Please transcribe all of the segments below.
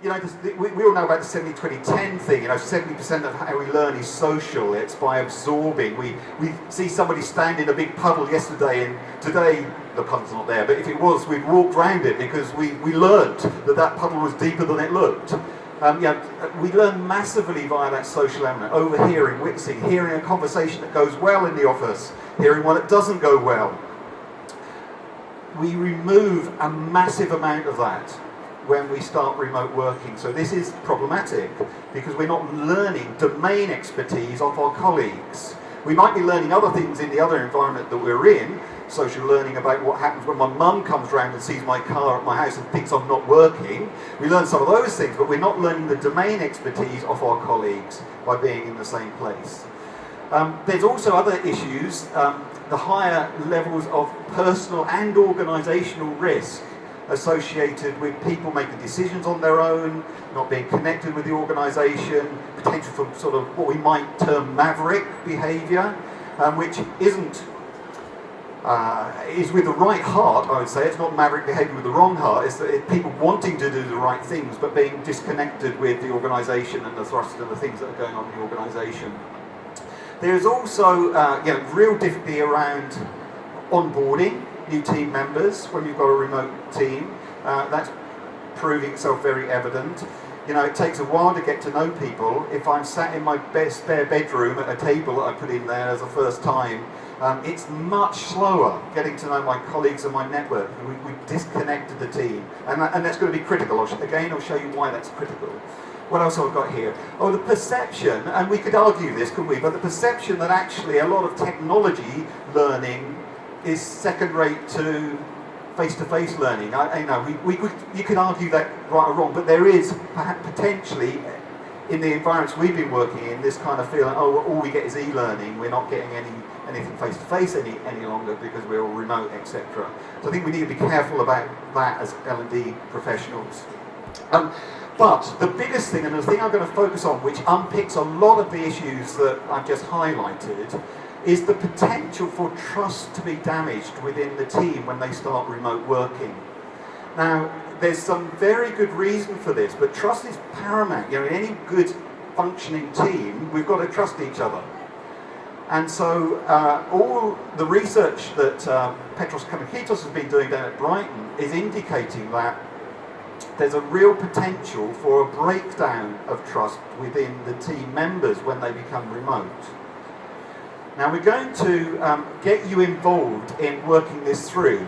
you know, we all know about the 70-20-10 thing. You know, 70% of how we learn is social. It's by absorbing. We see somebody stand in a big puddle yesterday, and today the puddle's not there. But if it was, we'd walked round it because we learnt that puddle was deeper than it looked. We learn massively via that social element, overhearing, witnessing, hearing a conversation that goes well in the office, hearing one that doesn't go well. We remove a massive amount of that when we start remote working. So this is problematic because we're not learning domain expertise of our colleagues. We might be learning other things in the other environment that we're in, social learning about what happens when my mum comes round and sees my car at my house and thinks I'm not working. We learn some of those things, but we're not learning the domain expertise of our colleagues by being in the same place. There's also other issues, the higher levels of personal and organisational risk associated with people making decisions on their own, not being connected with the organisation, potential for sort of what we might term maverick behaviour, which is with the right heart, I would say. It's not maverick behaviour with the wrong heart. It's people wanting to do the right things but being disconnected with the organisation and the thrust of the things that are going on in the organisation. There's also real difficulty around onboarding new team members when you've got a remote team. That's proving itself very evident. You know, it takes a while to get to know people. If I'm sat in my spare bedroom at a table that I put in there as a first time, it's much slower getting to know my colleagues and my network. We've disconnected the team, and that's going to be critical. I'll show you why that's critical. What else have I got here? Oh, the perception, and we could argue this, couldn't we? But the perception that actually a lot of technology learning is second-rate to face-to-face learning. You could argue that right or wrong, but there is perhaps potentially in the environments we've been working in this kind of feeling, oh, all we get is e-learning, we're not getting anything face-to-face any longer because we're all remote, etc. So I think we need to be careful about that as L&D professionals. But the biggest thing, and the thing I'm going to focus on, which unpicks a lot of the issues that I've just highlighted, is the potential for trust to be damaged within the team when they start remote working. Now, there's some very good reason for this, but trust is paramount. You know, in any good functioning team, we've got to trust each other. And so all the research that Petros Kamakitos has been doing down at Brighton is indicating that there's a real potential for a breakdown of trust within the team members when they become remote. Now we're going to get you involved in working this through.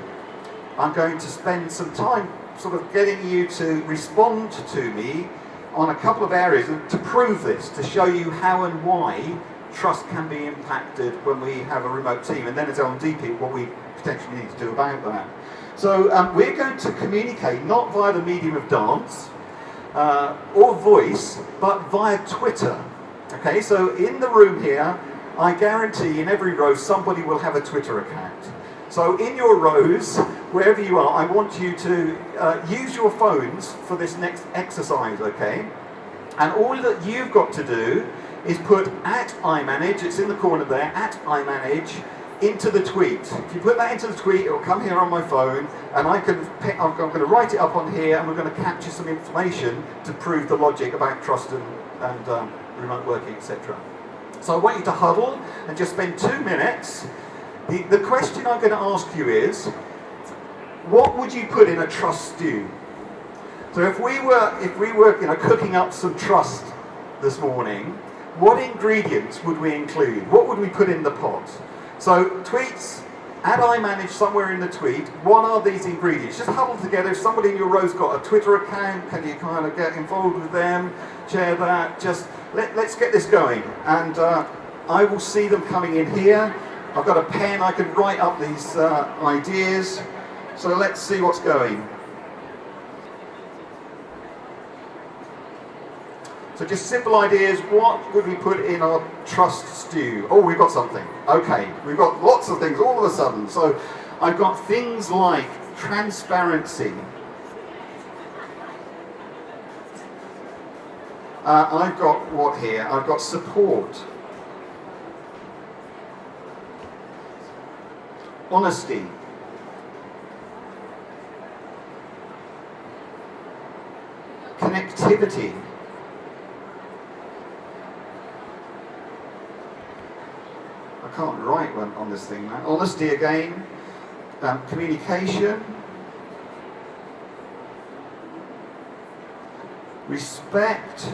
I'm going to spend some time sort of getting you to respond to me on a couple of areas to prove this, to show you how and why trust can be impacted when we have a remote team, and then as L&D people what we potentially need to do about that. So we're going to communicate not via the medium of dance or voice, but via Twitter. Okay, so in the room here, I guarantee in every row somebody will have a Twitter account. So in your rows, wherever you are, I want you to use your phones for this next exercise, okay? And all that you've got to do is put @iManage, it's in the corner there, @iManage, into the tweet. If you put that into the tweet, it will come here on my phone, and I'm going to write it up on here, and we're going to capture some information to prove the logic about trust and remote working, etc. So I want you to huddle and just spend 2 minutes. The question I'm going to ask you is, what would you put in a trust stew? So if we were cooking up some trust this morning, what ingredients would we include? What would we put in the pot? So tweets, @iManage somewhere in the tweet, what are these ingredients? Just huddle together. If somebody in your row's got a Twitter account, can you kind of get involved with them, share that? Just let's get this going. And I will see them coming in here. I've got a pen, I can write up these ideas. So let's see what's going. So just simple ideas, what would we put in our trust stew? Oh, we've got something. Okay, we've got lots of things all of a sudden. So I've got things like transparency. I've got what here? I've got support. Honesty. Connectivity. I can't write one on this thing now. Honesty again. Communication. Respect.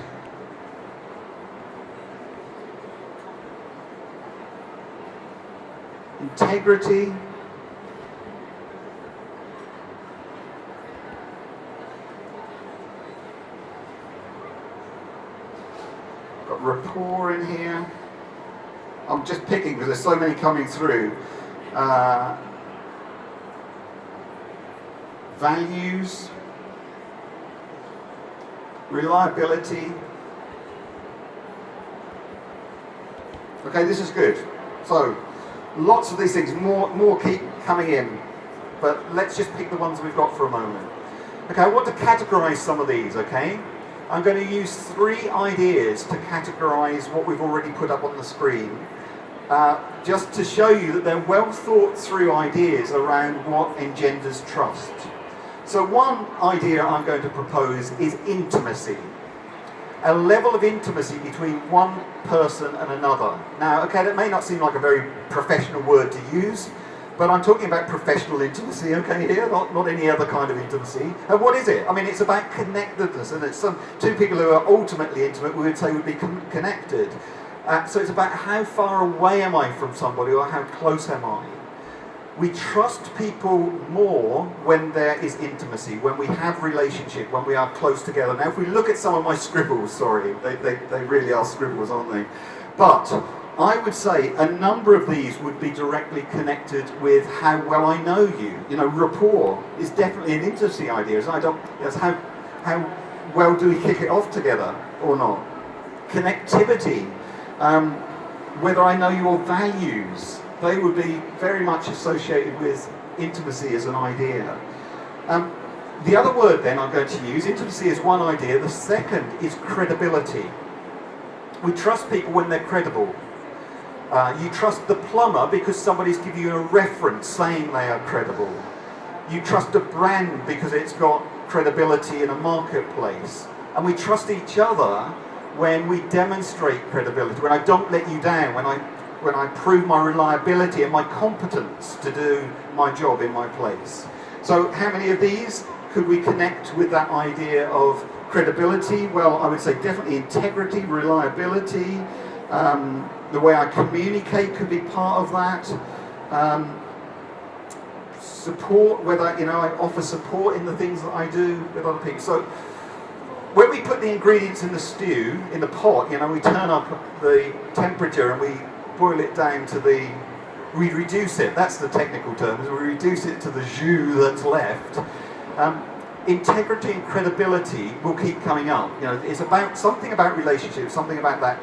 Integrity. Got rapport in here. I'm just picking because there's so many coming through. Values. Reliability. Okay, this is good. So, lots of these things, more keep coming in, but let's just pick the ones we've got for a moment. Okay, I want to categorize some of these, okay? I'm going to use 3 ideas to categorize what we've already put up on the screen, just to show you that they're well thought through ideas around what engenders trust. So one idea I'm going to propose is intimacy. A level of intimacy between one person and another. Now, okay, that may not seem like a very professional word to use, but I'm talking about professional intimacy, okay, here, not any other kind of intimacy. And what is it? I mean, it's about connectedness, and it's two people who are ultimately intimate, we would say would be connected. So it's about how far away am I from somebody, or how close am I? We trust people more when there is intimacy, when we have relationship, when we are close together. Now, if we look at some of my scribbles, sorry, they really are scribbles, aren't they? But I would say a number of these would be directly connected with how well I know you. You know, rapport is definitely an intimacy idea. It's how well do we kick it off together or not? Connectivity, whether I know your values. They would be very much associated with intimacy as an idea. The other word then I'm going to use, intimacy is one idea, the second is credibility. We trust people when they're credible. You trust the plumber because somebody's giving you a reference saying they are credible. You trust a brand because it's got credibility in a marketplace. And we trust each other when we demonstrate credibility, when I don't let you down, when I prove my reliability and my competence to do my job in my place. So how many of these could we connect with that idea of credibility? Well, I would say definitely integrity, reliability, the way I communicate could be part of that. Support, whether I offer support in the things that I do with other people. So when we put the ingredients in the stew, in the pot, we turn up the temperature and we boil it down to we reduce it, that's the technical term, is we reduce it to the jus that's left. Integrity and credibility will keep coming up. It's about something about relationships, something about that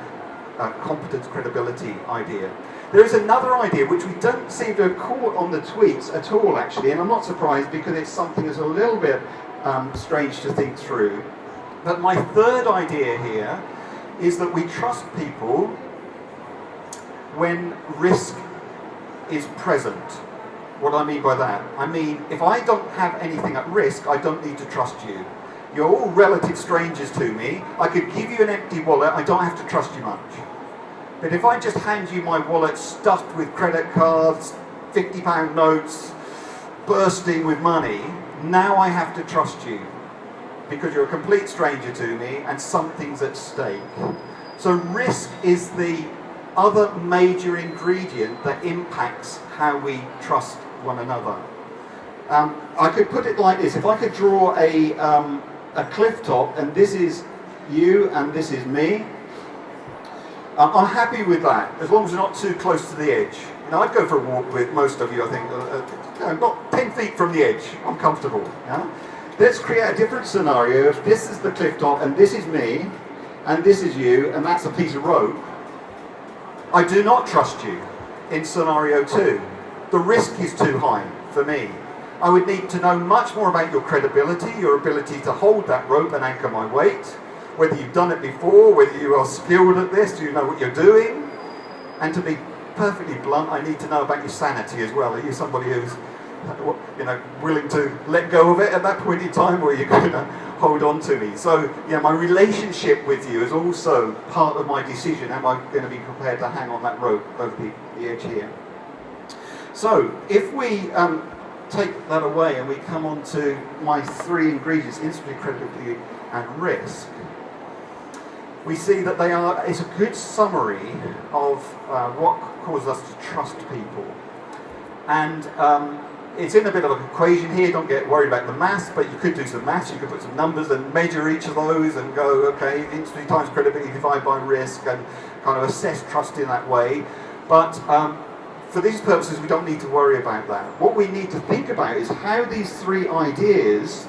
competence, credibility idea. There is another idea which we don't seem to have caught on the tweets at all, actually, and I'm not surprised because it's something that's a little bit strange to think through. But my third idea here is that we trust people when risk is present. What do I mean by that? I mean, if I don't have anything at risk, I don't need to trust you. You're all relative strangers to me. I could give you an empty wallet, I don't have to trust you much. But if I just hand you my wallet stuffed with credit cards, £50 notes, bursting with money, now I have to trust you. Because you're a complete stranger to me and something's at stake. So risk is the other major ingredient that impacts how we trust one another. I could put it like this: if I could draw a cliff top, and this is you and this is me, I'm happy with that, as long as we're not too close to the edge. I'd go for a walk with most of you, I think, not 10 feet from the edge. I'm comfortable. Yeah? Let's create a different scenario. If this is the cliff top, and this is me, and this is you, and that's a piece of rope, I do not trust you in scenario 2. The risk is too high for me. I would need to know much more about your credibility, your ability to hold that rope and anchor my weight, whether you've done it before, whether you are skilled at this, do you know what you're doing? And to be perfectly blunt, I need to know about your sanity as well. Are you somebody who's willing to let go of it at that point in time, or are you going to hold on to me. So, yeah, my relationship with you is also part of my decision. Am I going to be prepared to hang on that rope over the edge here? So, if we take that away and we come on to my three ingredients, intimacy, credibility, and risk, we see that it's a good summary of what causes us to trust people. And it's in a bit of an equation here. Don't get worried about the maths, but you could do some maths. You could put some numbers and measure each of those and go, okay, intimacy times credibility divided by risk, and kind of assess trust in that way. But for these purposes, we don't need to worry about that. What we need to think about is how these three ideas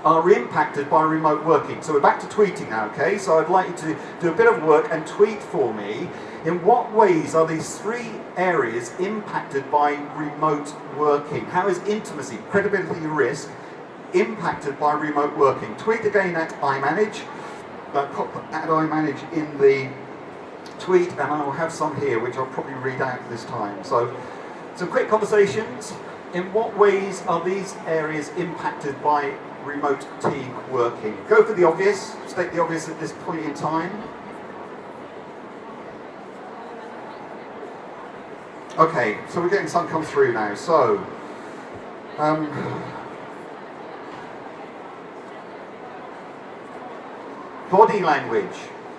are impacted by remote working. So we're back to tweeting now, okay? So I'd like you to do a bit of work and tweet for me. In what ways are these three areas impacted by remote working? How is intimacy, credibility, risk impacted by remote working? Tweet again at iManage. Pop at iManage in the tweet, and I'll have some here which I'll probably read out this time. So some quick conversations. In what ways are these areas impacted by remote team working? Go for the obvious, state the obvious at this point in time. Okay, so we're getting some come through now. So, body language.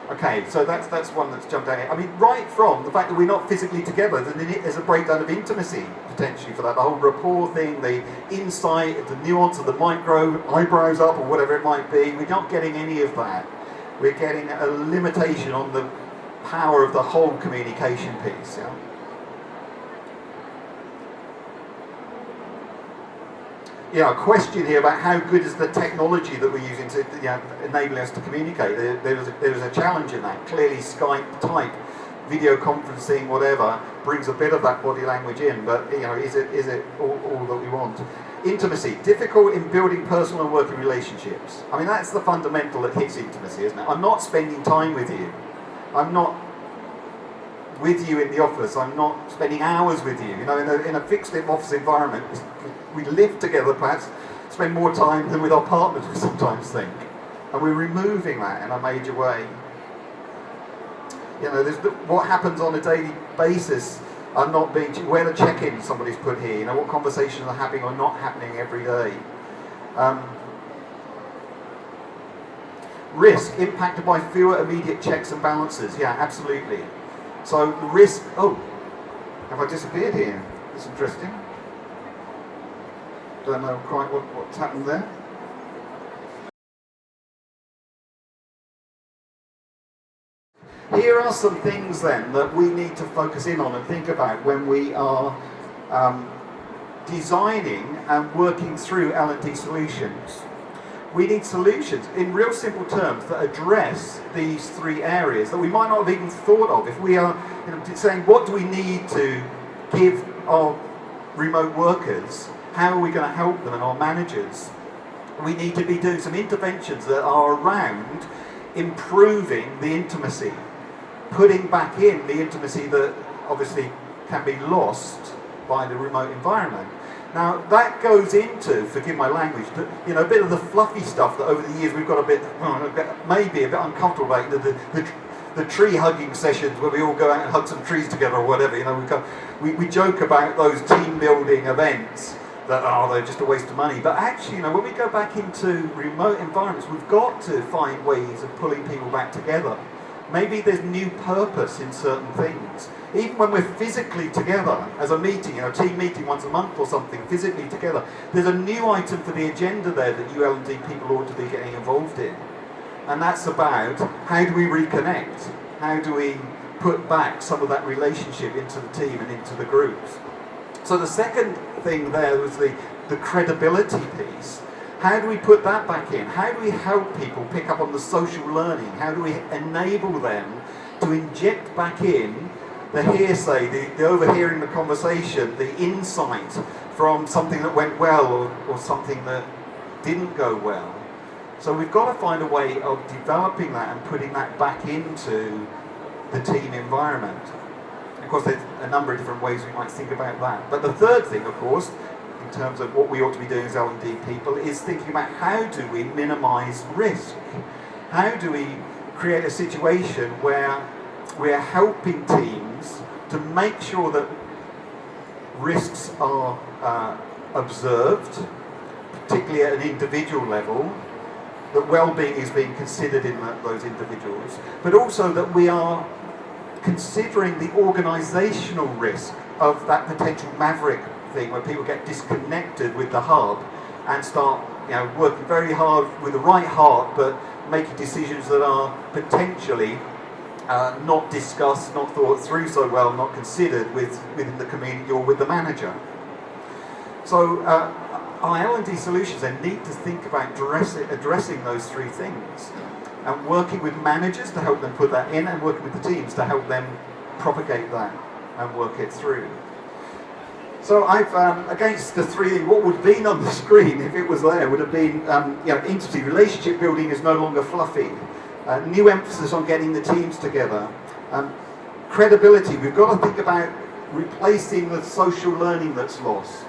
Okay, so that's one that's jumped out here. I mean, right from the fact that we're not physically together, then there's a breakdown of intimacy potentially for that. The whole rapport thing, the insight, the nuance of the micro, eyebrows up or whatever it might be. We're not getting any of that. We're getting a limitation on the power of the whole communication piece. Yeah? Yeah, a question here about how good is the technology that we're using to enable us to communicate. There was a challenge in that. Clearly Skype type, video conferencing, whatever, brings a bit of that body language in, but is it all that we want? Intimacy, difficult in building personal and working relationships. I mean, that's the fundamental that hits intimacy, isn't it? I'm not spending time with you. I'm not with you in the office. I'm not spending hours with you. In a fixed office environment, we live together, perhaps spend more time than with our partners, we sometimes think. And we're removing that in a major way. There's what happens on a daily basis are not being, where the check-in somebody's put here, what conversations are happening or not happening every day. Risk, impacted by fewer immediate checks and balances. Yeah, absolutely. So the risk, have I disappeared here? That's interesting. Don't know quite what's happened there. Here are some things then that we need to focus in on and think about when we are designing and working through L&D solutions. We need solutions in real simple terms that address these three areas that we might not have even thought of. If we are saying, what do we need to give our remote workers? How are we going to help them and our managers? We need to be doing some interventions that are around improving the intimacy, putting back in the intimacy that obviously can be lost by the remote environment. Now that goes into, forgive my language, a bit of the fluffy stuff that over the years we've got maybe a bit uncomfortable about, the tree hugging sessions where we all go out and hug some trees together or whatever. We joke about those team building events that they're just a waste of money. But actually, when we go back into remote environments, we've got to find ways of pulling people back together. Maybe there's new purpose in certain things. Even when we're physically together as a meeting, a team meeting once a month or something, physically together, there's a new item for the agenda there that you L&D people ought to be getting involved in. And that's about how do we reconnect? How do we put back some of that relationship into the team and into the groups? So the second thing there was the credibility piece. How do we put that back in? How do we help people pick up on the social learning? How do we enable them to inject back in the hearsay, the overhearing the conversation, the insight from something that went well or something that didn't go well? So we've got to find a way of developing that and putting that back into the team environment. Of course, there's a number of different ways we might think about that. But the third thing, of course, in terms of what we ought to be doing as L&D people is thinking about how do we minimise risk? How do we create a situation where we're helping teams to make sure that risks are observed, particularly at an individual level, that well-being is being considered in those individuals, but also that we are considering the organisational risk of that potential maverick thing where people get disconnected with the hub and start working very hard with the right heart but making decisions that are potentially not discussed, not thought through so well, not considered within the community or with the manager. So our L&D solutions then need to think about addressing those three things and working with managers to help them put that in and working with the teams to help them propagate that and work it through. So I've, against the three, what would have been on the screen if it was there would have been, intimacy, relationship building is no longer fluffy. New emphasis on getting the teams together. Credibility, we've got to think about replacing the social learning that's lost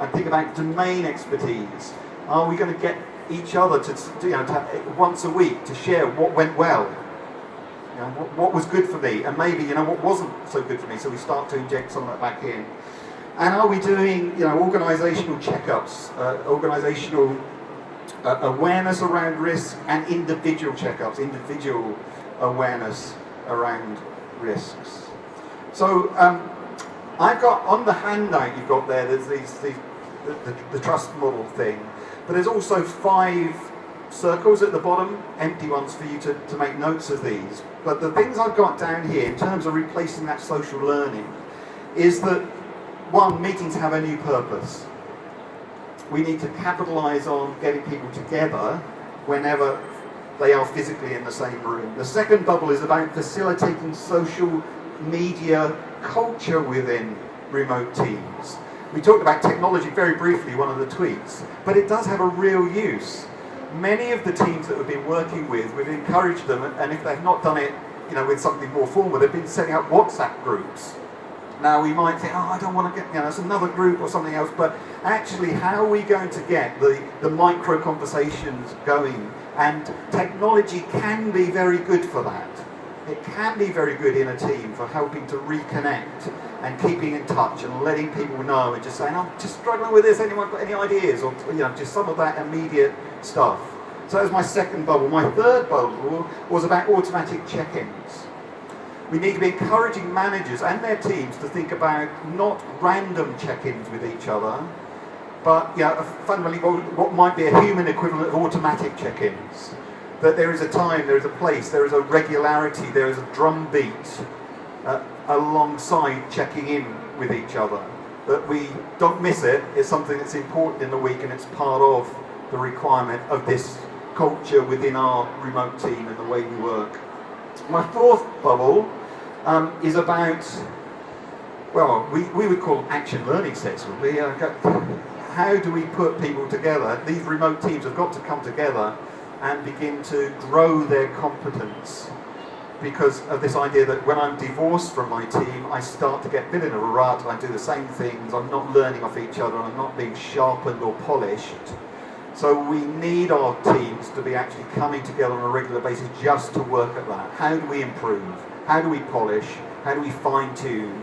and think about domain expertise. Are we going to get each other to once a week to share what went well? What was good for me, and maybe what wasn't so good for me, so we start to inject some of that back in. And are we doing organisational checkups, organisational awareness around risk, and individual checkups, individual awareness around risks? So I've got on the handout you've got there. There's the trust model thing, but there's also 5 circles at the bottom, empty ones for you to make notes of these. But the things I've got down here in terms of replacing that social learning is that 1, meetings have a new purpose. We need to capitalise on getting people together whenever they are physically in the same room. The second bubble is about facilitating social media culture within remote teams. We talked about technology very briefly, one of the tweets, but it does have a real use. Many of the teams that we've been working with, we've encouraged them, and if they've not done it with something more formal, they've been setting up WhatsApp groups. Now we might think, I don't want to get, it's another group or something else, but actually how are we going to get the micro conversations going? And technology can be very good for that. It can be very good in a team for helping to reconnect and keeping in touch and letting people know and just saying, I'm just struggling with this, anyone got any ideas? Or just some of that immediate stuff. So that was my second bubble. My third bubble was about automatic check-ins. We need to be encouraging managers and their teams to think about not random check-ins with each other, but fundamentally what might be a human equivalent of automatic check-ins. That there is a time, there is a place, there is a regularity, there is a drumbeat alongside checking in with each other. That we don't miss it, it's something that's important in the week and it's part of the requirement of this culture within our remote team and the way we work. My fourth bubble is about, we would call them action learning sets. How do we put people together? These remote teams have got to come together and begin to grow their competence, because of this idea that when I'm divorced from my team, I start to get a bit in a rut, I do the same things, I'm not learning off each other, I'm not being sharpened or polished. So we need our teams to be actually coming together on a regular basis just to work at that. How do we improve? How do we polish? How do we fine-tune?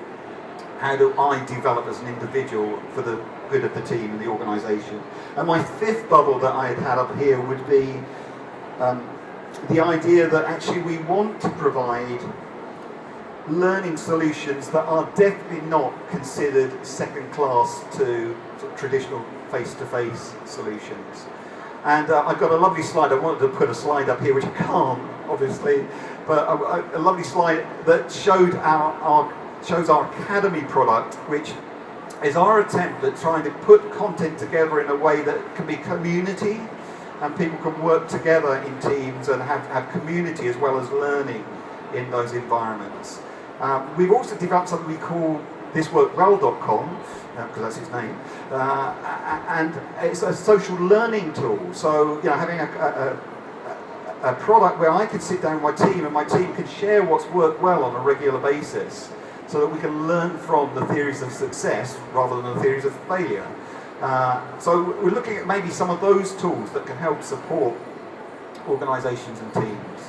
How do I develop as an individual for the good of the team and the organisation? And my fifth bubble that I had up here would be the idea that actually we want to provide learning solutions that are definitely not considered second class to sort of traditional face-to-face solutions. And I've got a lovely slide. I wanted to put a slide up here, which I can't, obviously, but a lovely slide that shows our Academy product, which is our attempt at trying to put content together in a way that can be community, and people can work together in teams and have community as well as learning in those environments. We've also developed something we call thisworkwell.com, because that's his name, and it's a social learning tool. So having a product where I can sit down with my team and my team can share what's worked well on a regular basis, so that we can learn from the theories of success rather than the theories of failure. So we're looking at maybe some of those tools that can help support organisations and teams.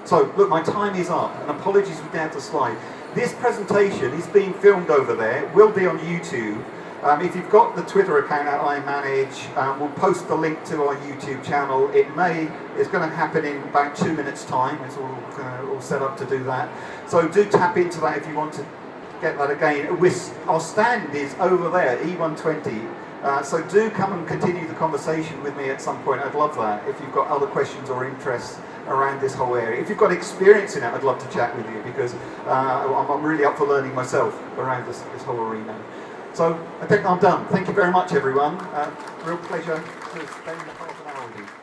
So look, my time is up, and apologies we didn't have the slide. This presentation is being filmed over there, will be on YouTube. If you've got the Twitter account at iManage, we'll post the link to our YouTube channel. It's going to happen in about 2 minutes' time. It's all set up to do that. So do tap into that if you want to get that again. Our stand is over there, E120. So do come and continue the conversation with me at some point. I'd love that. If you've got other questions or interests around this whole area. If you've got experience in it, I'd love to chat with you, because I'm really up for learning myself around this whole arena. So I think I'm done. Thank you very much, everyone. Real pleasure to spend half an hour with you.